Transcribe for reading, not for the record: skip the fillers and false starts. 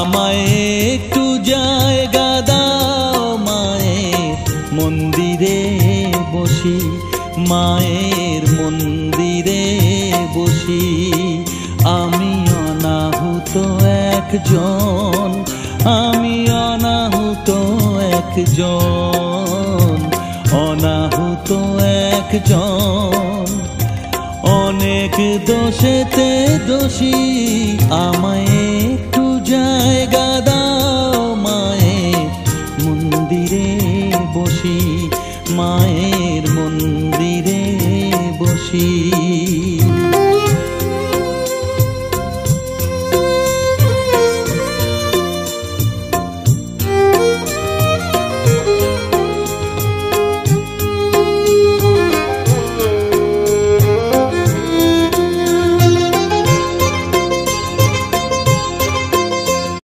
আমায় একটু জায়গা দাও মায়ের মন্দিরে বসি, মায়ের মন্দিরে বসি। আমি অনাহুত একজন, আমি অনাহুত একজন, অনাহুত একজন। অনেক দোষেতে দোষী, আমায় একটু